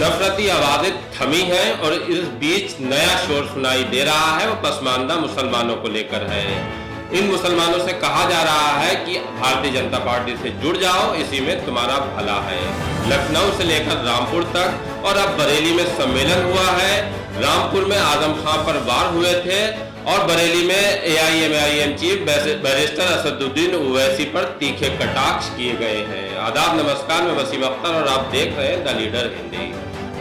नफरती आवाजें थमी हैं और इस बीच नया शोर सुनाई दे रहा है, वो पसमानदा मुसलमानों को लेकर है। इन मुसलमानों से कहा जा रहा है कि भारतीय जनता पार्टी से जुड़ जाओ, इसी में तुम्हारा भला है। लखनऊ से लेकर रामपुर तक और अब बरेली में सम्मेलन हुआ है। रामपुर में आजम खां पर वार हुए थे और बरेली में AIMIM chief barrister Asaduddin Owaisi पर तीखे कटाक्ष किए गए हैं। आदाब, नमस्कार, मैं वसीम अख्तर और आप देख रहे हैं the leader Hindi.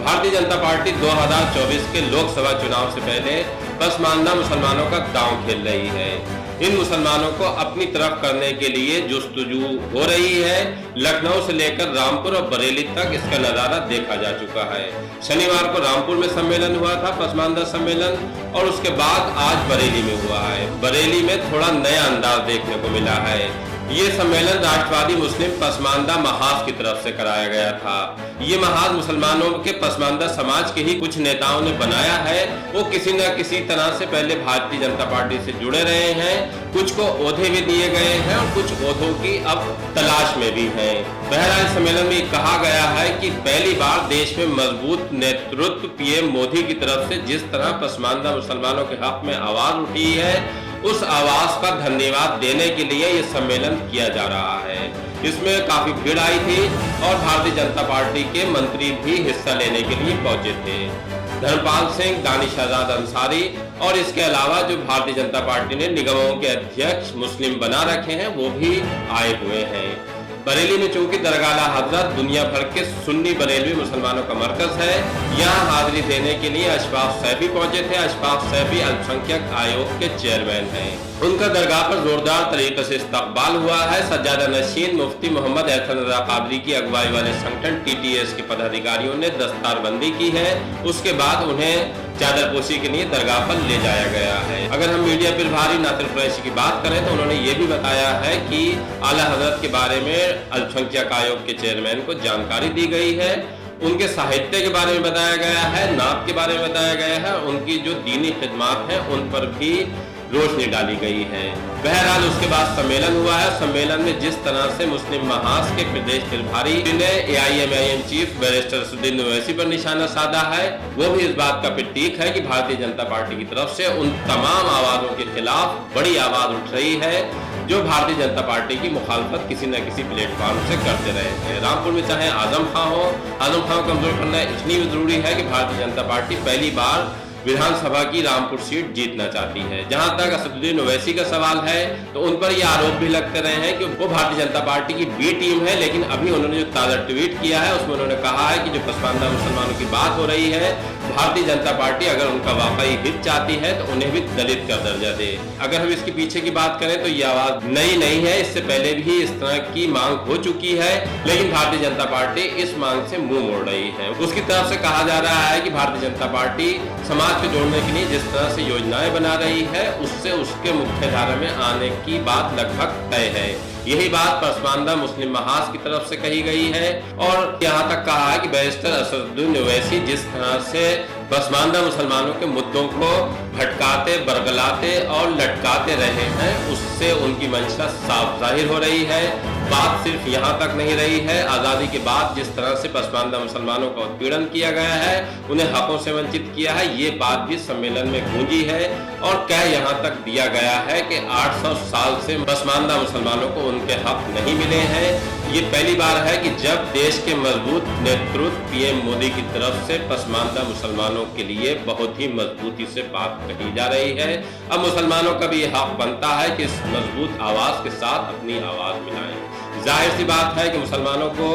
Bharatiya Janata party 2024 के लोकसभा चुनाव से पहले पसमानदा मुसलमानों का दांव खेल रही है। इन मुसलमानों को अपनी तरफ करने के लिए जुस्तजू हो रही है। लखनऊ से लेकर रामपुर और बरेली तक इसका नजारा देखा जा चुका है। शनिवार को रामपुर में सम्मेलन हुआ था, पसमानदा सम्मेलन, और उसके बाद आज बरेली में हुआ है। बरेली में थोड़ा नया अंदाज देखने को मिला है। ये सम्मेलन राष्ट्रवादी मुस्लिम पसमानदा महाज की तरफ से कराया गया था। ये महाज मुसलमानों के पसमानदा समाज के ही कुछ नेताओं ने बनाया है। वो किसी न किसी तरह से पहले भारतीय जनता पार्टी से जुड़े रहे हैं। कुछ को ओहदे भी दिए गए हैं और कुछ ओहदों की अब तलाश में भी हैं। बहरहाल सम्मेलन में कहा गया है कि पहली बार देश में मजबूत नेतृत्व PM मोदी की तरफ से जिस तरह पसमानदा मुसलमानों के हक में आवाज उठी है, उस आवाज का धन्यवाद देने के लिए ये सम्मेलन किया जा रहा है। इसमें काफी भीड़ आई थी और भारतीय जनता पार्टी के मंत्री भी हिस्सा लेने के लिए पहुंचे थे। धर्मपाल सिंह, दानिश आजाद अंसारी और इसके अलावा जो भारतीय जनता पार्टी ने निगमों के अध्यक्ष मुस्लिम बना रखे हैं, वो भी आए हुए हैं। बरेली में चूंकि दरगाह हजरत दुनिया भर के सुन्नी बरेलवी मुसलमानों का मरकज है, यहाँ हाजिरी देने के लिए अशफाक सैफी पहुंचे थे। अशफाक सैफी अल्पसंख्यक आयोग के चेयरमैन हैं। उनका दरगाह पर जोरदार तरीके से इस्तकबाल हुआ है। सज्जादा नशीन मुफ्ती मोहम्मद एहसन रजा कादरी की अगुवाई वाले संगठन TTS के पदाधिकारियों ने दस्तारबंदी की है। उसके बाद उन्हें चादरपोशी के लिए दरगाह पर ले जाया गया है। अगर हम मीडिया प्रभारी नासिर कुरैशी की बात करें तो उन्होंने ये भी बताया है कि आला हजरत के बारे में अल्पसंख्यक आयोग के चेयरमैन को जानकारी दी गई है। उनके साहित्य के बारे में बताया गया है, नात के बारे में बताया गया है, उनकी जो दीनी खिदमात हैं उन पर भी रोशनी डाली गई है। बहरहाल उसके बाद सम्मेलन हुआ है। सम्मेलन में जिस तरह से मुस्लिम महाज के प्रदेश प्रभारी ने AIMIM chief barrister Asaduddin Owaisi पर निशाना साधा है, वो भी इस बात का प्रतीक है कि भारतीय जनता पार्टी की तरफ से उन तमाम आवाजों के खिलाफ बड़ी आवाज उठ रही है जो भारतीय जनता पार्टी की मुखालफत किसी न किसी प्लेटफॉर्म से करते रहे हैं। रामपुर में चाहे आजम खां हो, आजम खां को कमजोर करना इसलिए जरूरी है कि भारतीय जनता पार्टी पहली बार विधानसभा की रामपुर सीट जीतना चाहती है। जहां तक असदुद्दीन ओवैसी का सवाल है तो उन पर ये आरोप भी लगते रहे हैं कि वो भारतीय जनता पार्टी की B टीम है, लेकिन अभी उन्होंने जो ताजा ट्वीट किया है उसमें उन्होंने कहा है कि जो पसमानदा मुसलमानों की बात हो रही है, भारतीय जनता पार्टी अगर उनका वाकई हित चाहती है तो उन्हें भी दलित का दर्जा दे। अगर हम इसके पीछे की बात करें तो ये आवाज नई नहीं है, इससे पहले भी इस तरह की मांग हो चुकी है, लेकिन भारतीय जनता पार्टी इस मांग से मुंह मोड़ रही है। उसकी तरफ से कहा जा रहा है कि भारतीय जनता पार्टी समाज को जोड़ने के लिए जिस तरह से योजनाएं बना रही है, उससे उसके मुख्यधारा में आने की बात लगभग तय है। यही बात पसमानदा मुस्लिम महाज की तरफ से कही गई है और यहाँ तक कहा है कि बैरिस्टर असदुद्दीन ओवैसी जिस तरह से पसमानदा मुसलमानों के मुद्दों को भटकाते, बरगलाते और लटकाते रहे हैं, उससे उनकी मंशा साफ जाहिर हो रही है। बात सिर्फ यहाँ तक नहीं रही है। आज़ादी के बाद जिस तरह से पसमानदा मुसलमानों का उत्पीड़न किया गया है, उन्हें हकों से वंचित किया है, ये बात भी सम्मेलन में गूंजी है और कह यहाँ तक दिया गया है कि 800 साल से पसमानदा मुसलमानों को उनके हक नहीं मिले हैं। ये पहली बार है कि जब देश के मजबूत नेतृत्व PM मोदी की तरफ से पसमानदा मुसलमानों के लिए बहुत ही मजबूती से बात कही जा रही है। अब मुसलमानों का भी हक बनता है कि इस मजबूत आवाज के साथ अपनी आवाज मिलाएं। जाहिर सी बात है कि मुसलमानों को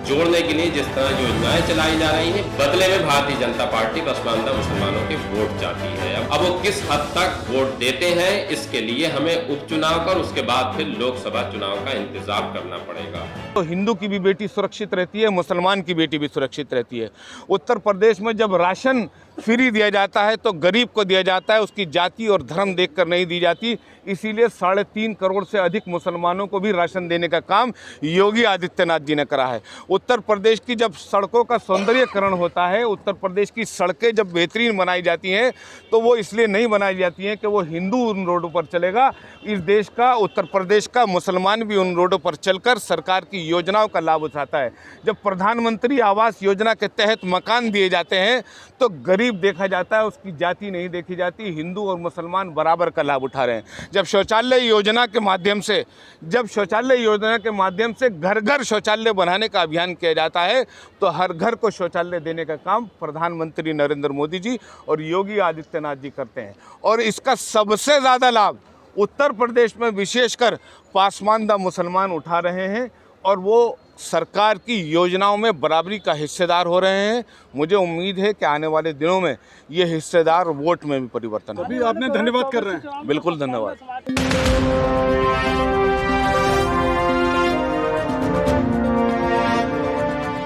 जोड़ने के लिए जिस तरह योजनाएं चलाई जा रही हैं, बदले में भारतीय जनता पार्टी पसमानदा मुसलमानों के वोट चाहती है। अब वो किस हद तक वोट देते हैं, इसके लिए हमें उपचुनाव कर उसके बाद फिर लोकसभा चुनाव का इंतजार करना पड़ेगा। तो हिंदू की भी बेटी सुरक्षित रहती है, मुसलमान की बेटी भी सुरक्षित रहती है। उत्तर प्रदेश में जब राशन फ्री दिया जाता है तो गरीब को दिया जाता है, उसकी जाति और धर्म देखकर नहीं दी जाती। इसीलिए 3.5 करोड़ से अधिक मुसलमानों को भी राशन देने का काम योगी आदित्यनाथ जी ने करा है। उत्तर प्रदेश की जब सड़कों का सौंदर्यीकरण होता है, उत्तर प्रदेश की सड़कें जब बेहतरीन बनाई जाती हैं, तो वो इसलिए नहीं बनाई जाती हैं कि वो हिंदू उन रोडों पर चलेगा। इस देश का, उत्तर प्रदेश का मुसलमान भी उन रोडों पर चलकर सरकार की योजनाओं का लाभ उठाता है। जब प्रधानमंत्री आवास योजना के तहत मकान दिए जाते हैं तो गरीब देखा जाता है, उसकी जाति नहीं देखी जाती। हिंदू और मुसलमान बराबर का लाभ उठा रहे हैं। जब शौचालय योजना के माध्यम से घर घर शौचालय बनाने का अभियान किया जाता है, तो हर घर को शौचालय देने का काम प्रधानमंत्री नरेंद्र मोदी जी और योगी आदित्यनाथ जी करते हैं। और इसका सबसे ज़्यादा लाभ उत्तर प्रदेश में विशेषकर पासमानदा मुसलमान उठा रहे हैं और वो सरकार की योजनाओं में बराबरी का हिस्सेदार हो रहे हैं। मुझे उम्मीद है कि आने वाले दिनों में ये हिस्सेदार वोट में भी परिवर्तन होगा। अभी आपने धन्यवाद कर रहे हैं। बिल्कुल धन्यवाद।